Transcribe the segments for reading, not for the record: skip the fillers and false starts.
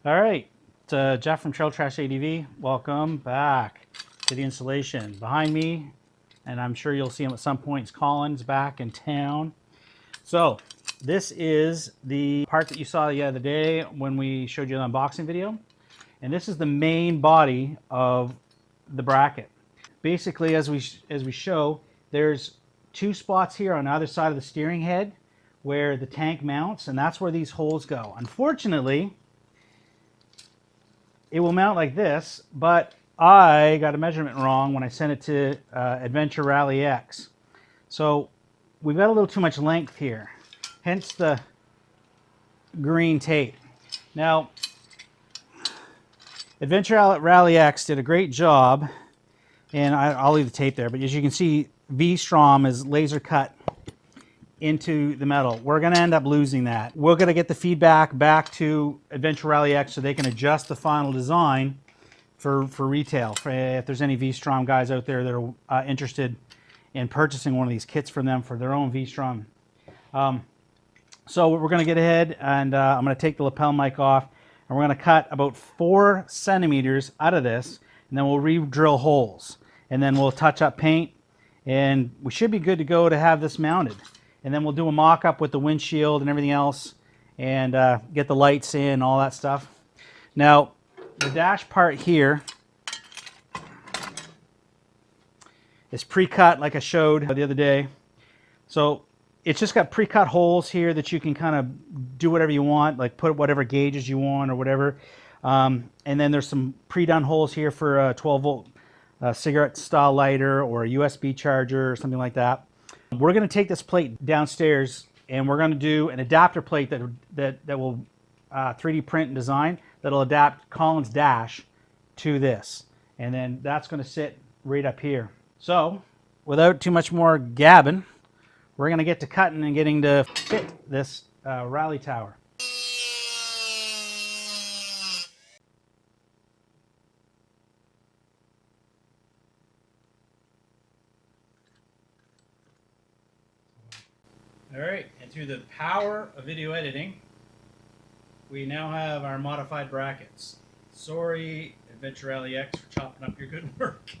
All right, it's Jeff from Trail Trash ADV. Welcome back to the installation. Behind me, and I'm sure you'll see him at some point, is Colin's back in town. So this is the part that you saw the other day when we showed you the unboxing video. And this is the main body of the bracket. Basically, as we show, there's two spots here on either side of the steering head where the tank mounts, and that's where these holes go. Unfortunately, it will mount like this, but I got a measurement wrong when I sent it to Adventure Rally X. So we've got a little too much length here, hence the green tape. Now, Adventure Rally X did a great job, and I'll leave the tape there, but as you can see, V-Strom is laser cut into the metal. We're going to end up losing that. We're going to get the feedback back to Adventure Rally X so they can adjust the final design for retail. If there's any V-Strom guys out there that are interested in purchasing one of these kits from them for their own V-Strom. So we're going to get ahead, and I'm going to take the lapel mic off, and we're going to cut about 4 centimeters out of this, and then we'll re-drill holes, and then we'll touch up paint, and we should be good to go to have this mounted. And then we'll do a mock-up with the windshield and everything else, and get the lights in, all that stuff. Now, the dash part here is pre-cut like I showed the other day. So it's just got pre-cut holes here that you can kind of do whatever you want, like put whatever gauges you want or whatever. And then there's some pre-done holes here for a 12-volt cigarette style lighter or a USB charger or something like that. We're going to take this plate downstairs, and we're going to do an adapter plate that will 3D print and design that'll adapt Colin's dash to this. And then that's going to sit right up here. So without too much more gabbing, we're going to get to cutting and getting to fit this rally tower. All right, and through the power of video editing, we now have our modified brackets. Sorry, Adventure Rally X, for chopping up your good work.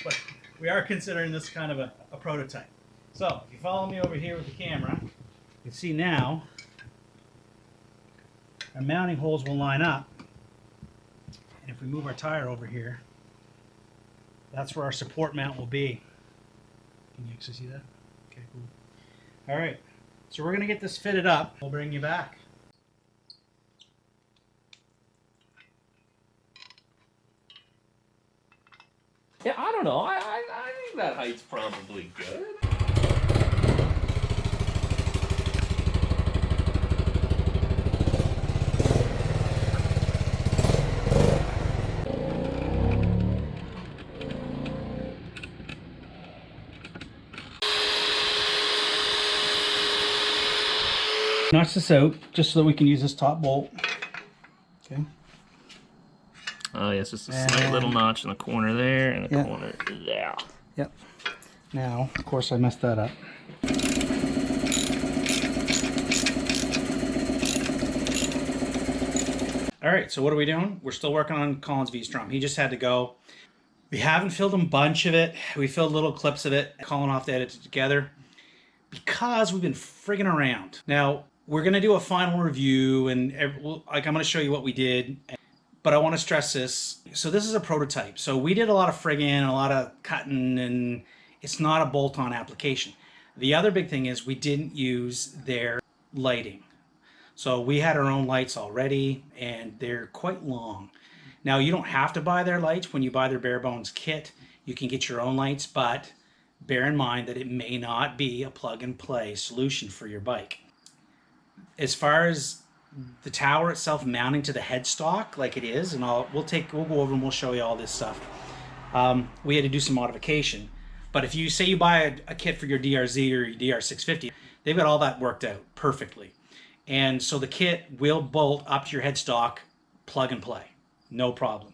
But we are considering this kind of a prototype. So, if you follow me over here with the camera, you can see now our mounting holes will line up. And if we move our tire over here, that's where our support mount will be. Can you actually see that? Okay, cool. All right, so we're going to get this fitted up. We'll bring you back. Yeah, I don't know. I think that height's probably good. Notch this out just so that we can use this top bolt. Okay. Oh, yes, just a slight little notch in the corner there and a corner there. Yep. Now, of course, I messed that up. All right, so what are we doing? We're still working on Colin's V-Strom. He just had to go. We haven't filled a bunch of it. We filled little clips of it. Colin will have to edit it together because we've been frigging around. Now, we're going to do a final review, and like I'm going to show you what we did. But I want to stress this. So this is a prototype. So we did a lot of frigging and a lot of cutting, and it's not a bolt-on application. The other big thing is we didn't use their lighting. So we had our own lights already, and they're quite long. Now, you don't have to buy their lights when you buy their bare bones kit. You can get your own lights, but bear in mind that it may not be a plug-and-play solution for your bike. As far as the tower itself mounting to the headstock like it is, and we'll go over and we'll show you all this stuff. We had to do some modification, but if you say you buy a kit for your DRZ or your DR650, they've got all that worked out perfectly, and so the kit will bolt up to your headstock, plug and play, no problem.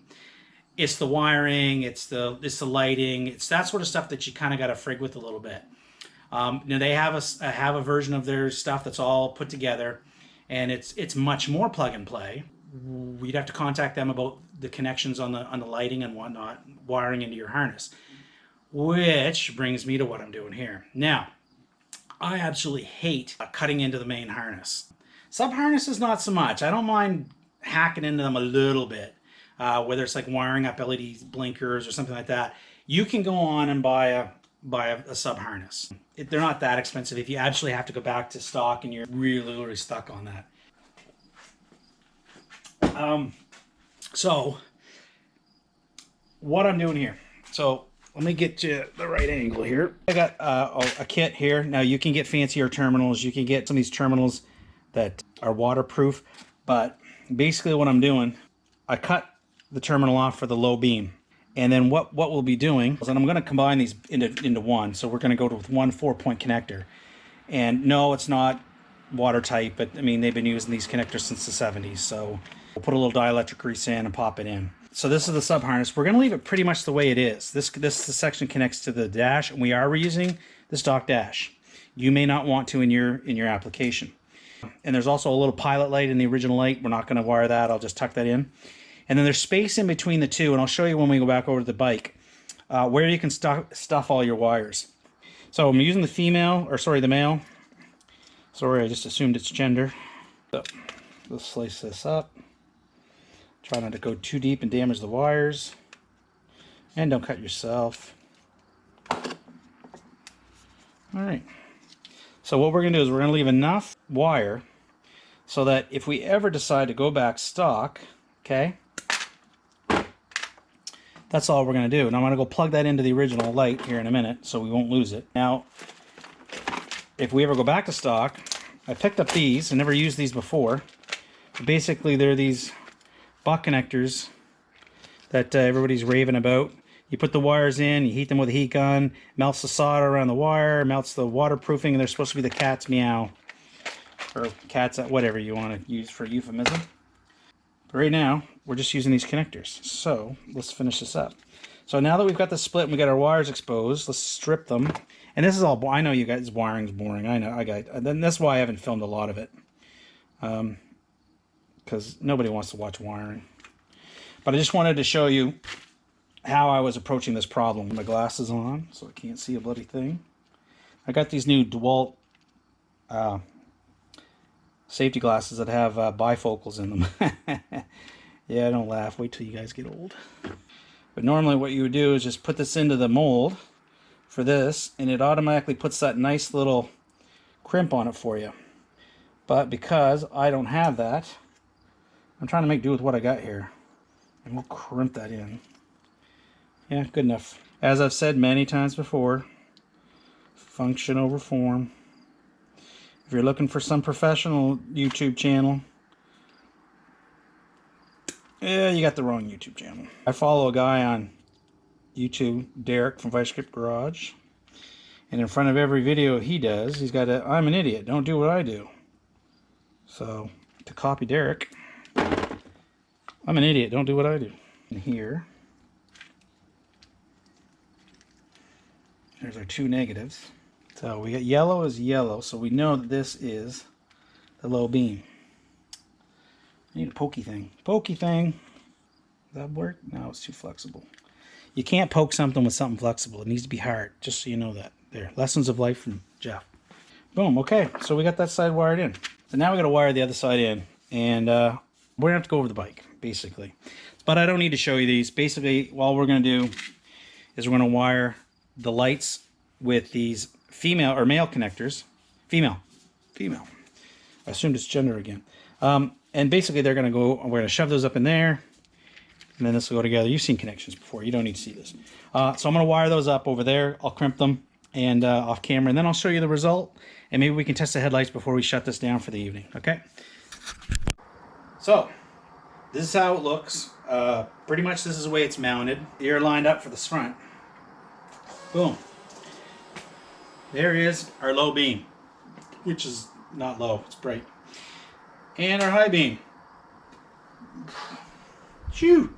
It's the wiring, it's the lighting, it's that sort of stuff that you kind of got to frig with a little bit. Now they have a version of their stuff that's all put together, and it's much more plug and play. we'd have to contact them about the connections on the lighting and whatnot, wiring into your harness. Which brings me to what I'm doing here. Now, I absolutely hate cutting into the main harness. Sub harnesses, not so much. I don't mind hacking into them a little bit, whether it's like wiring up LED blinkers or something like that. You can go on and buy a sub harness. They're not that expensive if you actually have to go back to stock and you're really stuck on that. So what I'm doing here. So let me get to the right angle here. I got a kit here. Now you can get fancier terminals. You can get some of these terminals that are waterproof. But basically what I'm doing, I cut the terminal off for the low beam. And then what we'll be doing is, and I'm going to combine these into one. So we're going to go with one 4-point connector. And no, it's not watertight, but I mean, they've been using these connectors since the 70s. So we'll put a little dielectric grease in and pop it in. So this is the sub harness. We're going to leave it pretty much the way it is. This section connects to the dash, and we are reusing the stock dash. You may not want to in your application. And there's also a little pilot light in the original light. We're not going to wire that. I'll just tuck that in. And then there's space in between the two, and I'll show you when we go back over to the bike where you can stuff all your wires. So I'm using the male. Sorry, I just assumed it's gender. So let's slice this up. Try not to go too deep and damage the wires. And don't cut yourself. Alright. So what we're going to do is we're going to leave enough wire so that if we ever decide to go back stock, okay, that's all we're going to do. And I'm going to go plug that into the original light here in a minute so we won't lose it. Now, if we ever go back to stock, I picked up these. I never used these before. Basically, they're these buck connectors that everybody's raving about. You put the wires in, you heat them with a heat gun, melts the solder around the wire, melts the waterproofing, and they're supposed to be the cat's meow. Or cat's, whatever you want to use for euphemism. But right now, we're just using these connectors. So, let's finish this up. So now that we've got the split and we got our wires exposed, let's strip them. And this is all, I know you guys, wiring's boring. I know, then that's why I haven't filmed a lot of it. Because nobody wants to watch wiring. But I just wanted to show you how I was approaching this problem. My glasses on, so I can't see a bloody thing. I got these new DeWalt safety glasses that have bifocals in them. Yeah, don't laugh. Wait till you guys get old. But normally what you would do is just put this into the mold for this, and it automatically puts that nice little crimp on it for you. But because I don't have that, I'm trying to make do with what I got here. And we'll crimp that in. Yeah, good enough. As I've said many times before, function over form. If you're looking for some professional YouTube channel, yeah, you got the wrong YouTube channel. I follow a guy on YouTube, Derek from Vstrom Garage, and in front of every video he does, he's got a "I'm an idiot, don't do what I do." So, to copy Derek, I'm an idiot, don't do what I do. And here, there's our two negatives. So we got yellow is yellow, so we know that this is the low beam. I need a pokey thing. Pokey thing. Does that work? No, it's too flexible. You can't poke something with something flexible. It needs to be hard, just so you know that. There. Lessons of life from Jeff. Boom. Okay, so we got that side wired in. So now we got to wire the other side in. And we're going to have to go over the bike, basically. But I don't need to show you these. Basically, all we're going to do is we're going to wire the lights with these female or male connectors. Female. I assumed it's gender again. And basically they're going to go, we're going to shove those up in there, and then this will go together. You've seen connections before. You don't need to see this. So I'm going to wire those up over there. I'll crimp them and off camera, and then I'll show you the result, and maybe we can test the headlights before we shut this down for the evening. Okay? So this is how it looks. Pretty much this is the way it's mounted. You're lined up for the front. Boom. There is our low beam, which is not low, it's bright. And our high beam. Phew.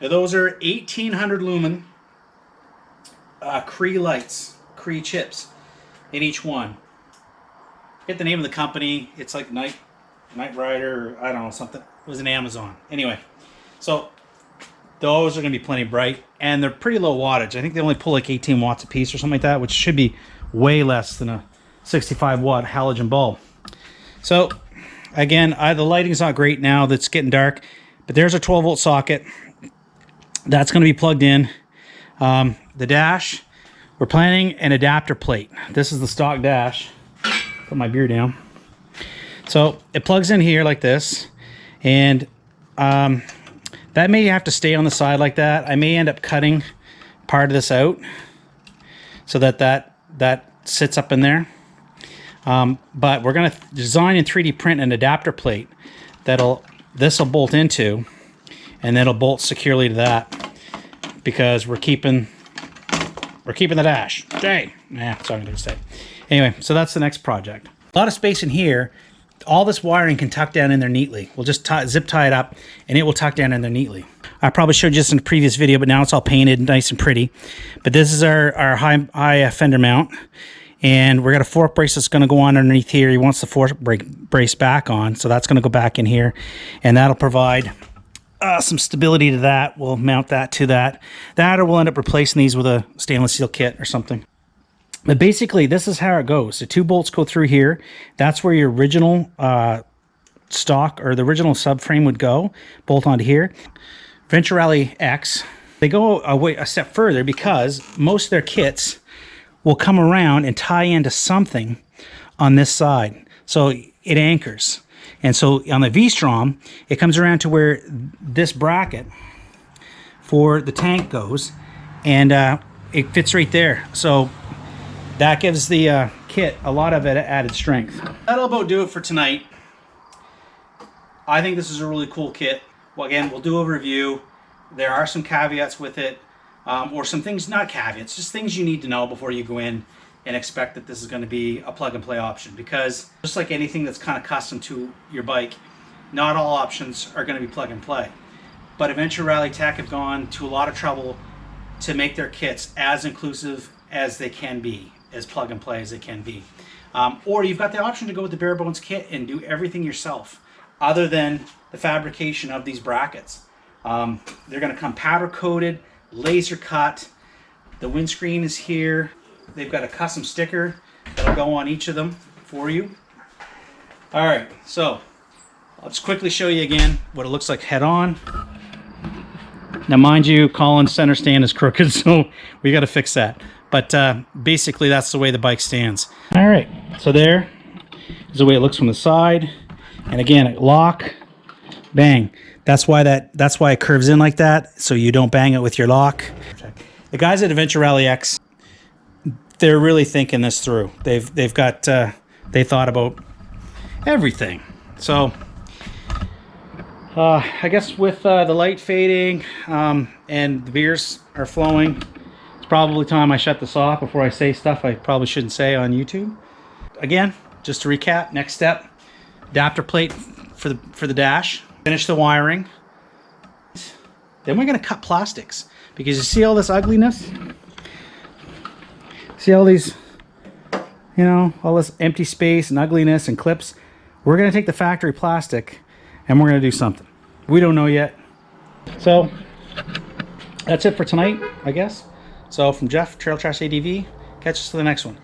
Now those are 1800 lumen Cree lights, Cree chips in each one. Get the name of the company. It's like Knight Rider, or I don't know, something. It was an Amazon. Anyway, so those are going to be plenty bright, and they're pretty low wattage. I think they only pull like 18 watts a piece or something like that, which should be way less than a 65 watt halogen bulb. So again, the lighting's not great now that's getting dark, but there's a 12 volt socket that's going to be plugged in. The dash, we're planning an adapter plate. This is the stock dash. Put my beer down. So it plugs in here like this, and that may have to stay on the side like that. I may end up cutting part of this out so that sits up in there. But we're going to design and 3D print an adapter plate this will bolt into, and then it'll bolt securely to that, because we're keeping the dash. Jay, that's all I'm going to say. Anyway, so that's the next project. A lot of space in here. All this wiring can tuck down in there neatly. We'll just zip tie it up, and it will tuck down in there neatly. I probably showed you this in a previous video, but now it's all painted nice and pretty. But this is our high fender mount, and we're got a fork brace that's going to go on underneath here. He wants the fork brace back on, so that's going to go back in here, and that'll provide some stability to that. We'll mount that to that. Or we'll end up replacing these with a stainless steel kit or something. But basically, this is how it goes. The 2 bolts go through here. That's where your original stock or the original subframe would go. Bolt onto here. Venturelli X, they go a step further, because most of their kits will come around and tie into something on this side. So it anchors. And so on the V-Strom, it comes around to where this bracket for the tank goes, and it fits right there. So that gives the kit a lot of added strength. That'll about do it for tonight. I think this is a really cool kit. Well, again, we'll do a review. There are some caveats with it, or some things, not caveats, just things you need to know before you go in and expect that this is going to be a plug-and-play option. Because just like anything that's kind of custom to your bike, not all options are going to be plug-and-play. But Adventure Rally Tech have gone to a lot of trouble to make their kits as inclusive as they can be, as plug and play as they can be. Or you've got the option to go with the bare bones kit and do everything yourself, other than the fabrication of these brackets. They're going to come powder coated, laser cut. The windscreen is here. They've got a custom sticker that'll go on each of them for you. All right, so I'll just quickly show you again what it looks like head on. Now, mind you, Colin's center stand is crooked, so we got to fix that. But basically, that's the way the bike stands. All right, so there is the way it looks from the side. And again, lock, bang. That's why it curves in like that, so you don't bang it with your lock. The guys at Adventure Rally X, they're really thinking this through. They thought about everything. So I guess with the light fading and the beers are flowing, it's probably time I shut this off before I say stuff I probably shouldn't say on YouTube. Again, just to recap, next step, adapter plate for the dash. Finish the wiring. Then we're going to cut plastics, because you see all this ugliness? See all these, you know, all this empty space and ugliness and clips? We're going to take the factory plastic and we're going to do something. We don't know yet. So that's it for tonight, I guess. So from Jeff, Trail Trash ADV, catch us to the next one.